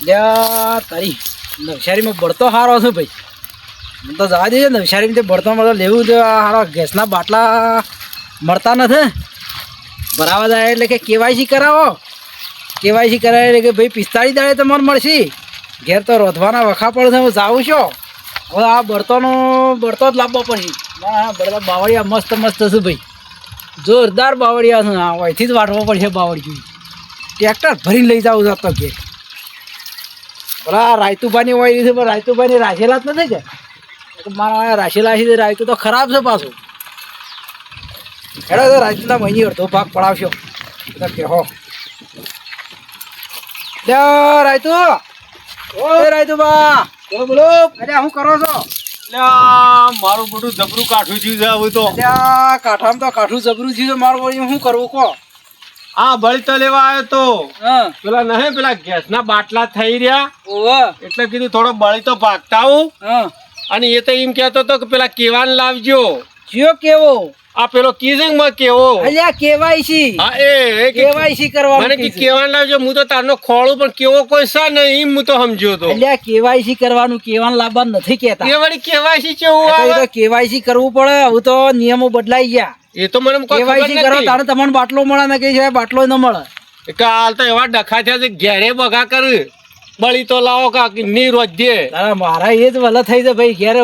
તારી નવસારીમાં બળતો સારો છે ભાઈ. મને તો જવા દેજે નવસારીમાં તે બળતો મળતો લેવું છે. સારો ગેસના બાટલા મળતા નથી. ભરાવા જાય એટલે કે કેવાયસી કરાવો. કેવાયસી કરાવે એટલે કે ભાઈ 45 દાડે તમારે મળશે. ઘેર તો રોધવાના વખા પડે છે. હું જાઉં છું હવે. આ બળતો જ લાવવો પડશે. બધા બાવળિયા મસ્ત મસ્ત છે ભાઈ. જોરદાર બાવળિયા છે. હા અહીંથી જ વાટવો પડશે બાવળિયું. ટ્રેક્ટર ભરીને લઈ જાવ તો ઘેર. બરા રાયતુભાની હોય છે પણ રાયતુભાની રાશેલા જ નથી કે મારા રાશેલા છે. રાયતું તો ખરાબ છે પાછું. હેડો તો રાયતુના મહિની અડધો ભાગ પડાવશો તો કહો. રાયતુ ઓ રાયતુબા બોલો બોલો. અરે શું કરો છો? મારું બધું જબરું કાઠું થયું છે હવે તો. કાઠામાં તો કાઠું જબરું થયું છે મારું. વળી શું કરવું કહો? હા બળી તો લેવા આવ્યો તો. હા પેલા નહીં પેલા ગેસના બાટલા થઈ રહ્યા ઓહો એટલે કીધું થોડો બળી તો ભાગતા આવું. હા અને એ તો એમ કહેતો હતો કે પેલા કેવાન લાવજો. જીઓ કેવો? આ પેલો કીઝિંગ માં કેવો? અલ્યા કેવાયસી. હા એ કેવાયસી કરવાનું મને કે કેવાન લાવજો. હું તો તારનો ખોળું પણ કેવો કોઈ છે નહીં એમ હું તો સમજ્યો તો. અલ્યા કેવાયસી કરવાનું કેવાન લાવવાનું નથી કેતા. એ વળી કેવાયસી કેવું આવે? તો કેવાયસી કરવું પડે. હવે તો નિયમો બદલાઈ ગયા. એ તો મને કોઈ ખબર કેવાયસી કરો નથી. તારે તમને બાટલો મળે ને કે બાટલો ન મળે. કે હાલ તો એવા ડખા થયા છે ઘેરે બગા કર બળી તો લાવો કાક ની રોજે. મારા એ જ વલા થઈ છે ભાઈ. ઘેર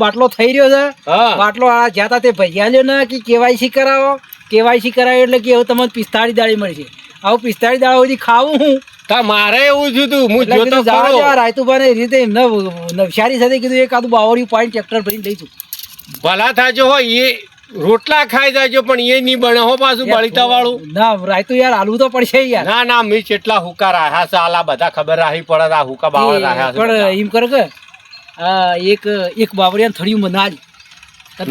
બાટલો થઈ રહ્યો છે. હા બાટલો આ જ્યાં તે ભૈયા લ્યો ને કે કેવાયસી કરાવો. કેવાયસી કરાવ્યો એટલે કે હવે તમને 45 દાડી મળશે. આવું 45 દાડા સુધી ખાવું હું. તા મારે એવું જ હતું. હું એટલે જોતો કીધું ખરો. જવા રાયતુભાઈ રીતે એમને નવસારી સાથે કીધું એકાદું બાવળિયું પાણી ટ્રેક્ટર ભરીને લઈશું. ભલા થાજો હોય એ રોટલા ખાઈ જાજો પણ એ નહીં બને હો પાછું બળીતા વાળું. ના રાયતુ યાર હાલવું તો પડશે યાર. ના ના મી કેટલા હુકા રાહ્યા છે આલા બધા ખબર રાહી પડે. આ હુકા બાવળ રાહ્યા છે પણ એમ કરે કે એક બાવળિયા થળિયું મનાજ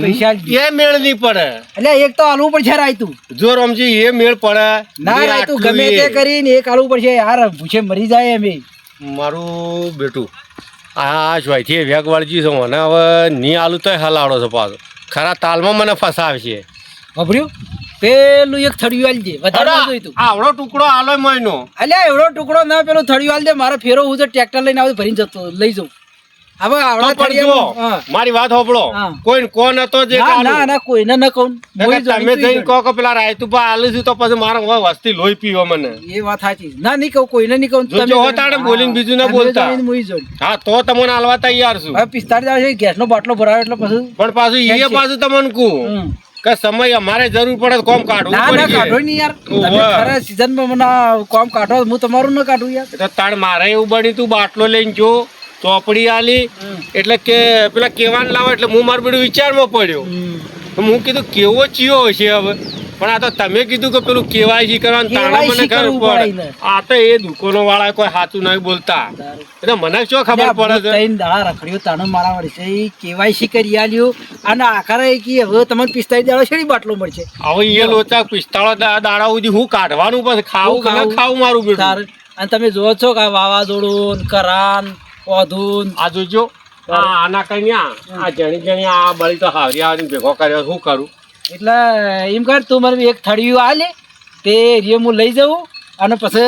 પૈસા એ મેળ નહીં પડે. એટલે એક તો હાલવું પડશે રાયતું. જો રમજી એ મેળ પડે ના રાયતું ગમે તે કરીને એક હાલવું પડશે યાર. ભૂસે મરી જાય એમ. મારું બેટું આ જોઈથી વેગ વાળજી છે મને હવે ની આલુ તો હલાડો છે પાછો. ખરા તાલમાં મને ફસાવશે. ખબર્યું પેલું એક થળિયું આલી દે. વધારે જોઈતું આવડો ટુકડો આલો મહિનો. અલ્યા એવડો ટુકડો ના પેલું થળિયું આલી દે. મારે ફેરો હું તો ટ્રેક્ટર લઈને આવું ભરીને જતો લઈ જાઉં. હવે આવડા થળિયા મારી વાત હોબળો. કોઈ કોણ હતો જે ના ના કોઈને ન કહું. તમે જઈને કહો કે પેલા રાયતુપા આલું છું તો પછી મારે વસ્તી લોહી પીવો મને. એ વાત સાચી. ના નહીં કહું કોઈને નહીં કહું. જો હોતાડે બોલીને બીજું ના બોલતા. હા તો તમને આલવા તૈયાર છું. હવે 45 દાડા ગેસનો બાટલો ભરાયો એટલે પછી પણ પાછું એ પાછું તમને કહું કે સમય અમારે જરૂર પડે કોમ કાઢવું ના ના પડે. કાઢો નહીં યાર. તમે ખરા સીઝનમાં મને કોમ કાઢો હું તમારું ન કાઢું યાર. તો તાણ મારે એવું બન્યું તું બાટલો લઈને જો ચોપડી આલી એટલે કે પેલા કેવાન લાવો એટલે હું મારું બધું વિચારમાં પડ્યો. હું કીધું કેવો ચિયો હશે હવે. પણ આ તો તમે કીધું કે પેલું કેવાયસી કરવાનું તાણે મને ખબર પડે. આ તો એ દુકાનો વાળા કોઈ સાચું નહીં બોલતા એટલે મને શું ખબર પડે છે. 3 દાડા રખડ્યો તાણે મારા વળી છે કેવાયસી કરી આલ્યું અને આખરે કે હવે તમને 45 દાડા શેડી બાટલો મળશે. હવે એ લોચા 45 દાડા સુધી હું કાઢવાનું પછી ખાવું કે ના ખાવું મારું બેટું. અને તમે જોવો છો કે વાવાઝોડું કરાન ઓધુન આ જોજો આના કઈ આ જણી જણી આ બળી તો હાવરી આવીને ભેગો કર્યો શું કરું. એટલે એમ કર તું મને એક થળિયું આલે તે રે હું લઈ જાઉં અને પછી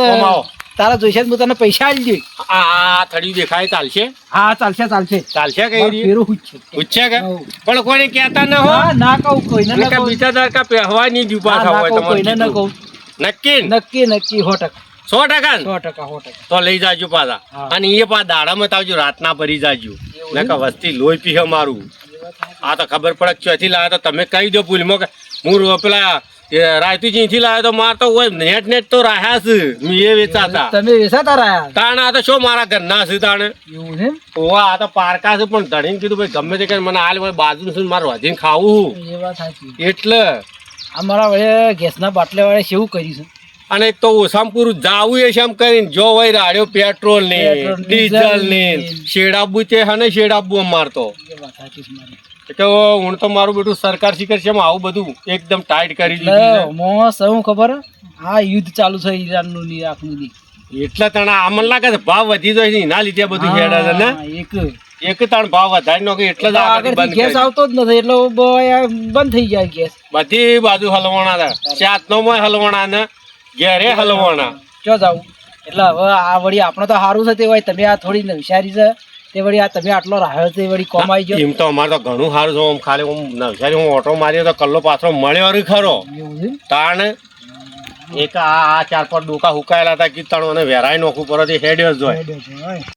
તારા જોઈશે હું તને પૈસા આલી દઉં. આ થળિયું દેખાય ચાલશે? હા ચાલશે ચાલશે ચાલશે કઈ પૂછશે કે પણ કોઈને કહેતા ન હો. ના કહું કોઈને ન કહું. બીજા દાડકા પહેવા નહીં દુપા થવા હોય કોઈને ન કહું. નક્કી નક્કી નક્કી 100%. 100%? 100%. તો લઈ જાજો પાછા. અને એ પા દાડામાં આવજો રાતના ભરી જાજો. નકા વસ્તી લોહી પીહે મારું. આ તો ખબર પડે ચોથી લાવે તો તમે કહી દો ભૂલમાં કે હું પેલા રાયતુજી થી લાવ્યો તો માર તો હોય નેટ તો રાહ્યા છે. એ વેચાતા તમે વેચાતા રહ્યા તાણ આ તો શું મારા ઘરના છે તાણે. એવું છે ઓવા આ તો પારકા છે પણ ધણીને કીધું ભાઈ ગમે તે કે મને હાલ બાજુ છે મારે વધીને ખાવું. એ વાત સાચી. એટલે અમારા વડે ગેસના બાટલા વાળે કેવું કર્યું છે. અને એક તો ઓછામાં પૂરું જાવું એ એમ કરીને જો વઈ રાડ્યો પેટ્રોલ ને ડીઝલ ને શેડાબુ છે હને શેડાબુ અમારતો. એ વાત સાચી છે મારી. કે હું તો મારું બેટું સરકાર શિખર છે આવું બધું એકદમ ટાઈટ કરી દીધું. મોસ શું ખબર આ યુદ્ધ ચાલુ છે ઈરાનનું ની ઈરાકનું ની. એટલે તને આમને લાગે છે ભાવ વધી જાય છે એના લીધે બધું હેડે છે ને. એક તાણ ભાવ વધારી નો એટલે જ આગળ ગેસ આવતો જ નથી એટલે બંધ થઈ જાય ગેસ. બધી બાજુ હલવાણા હતા. ચાત નો હલવાણા ને ઘેરે હલવાણા. ચો જાવ એટલે હવે આ વળી આપણે તો સારું છે તે હોય તમે આ થોડી નવસારી છે તે વળી આ તમે આટલો રાહ્યો તે વળી કોમાઈ ગયો એમ તો અમારે તો ઘણું સારું છે આમ ખાલી હું નવસારી હું ઓટો માર્યો તો કલ્લો પાછો મળ્યો રે ખરો એવું છે તાણ એક આ 4-5 ડોકા હુકાયેલા હતા કીધું અને વેરાઈ નોખું પર હેડ્યો જ હોય ને?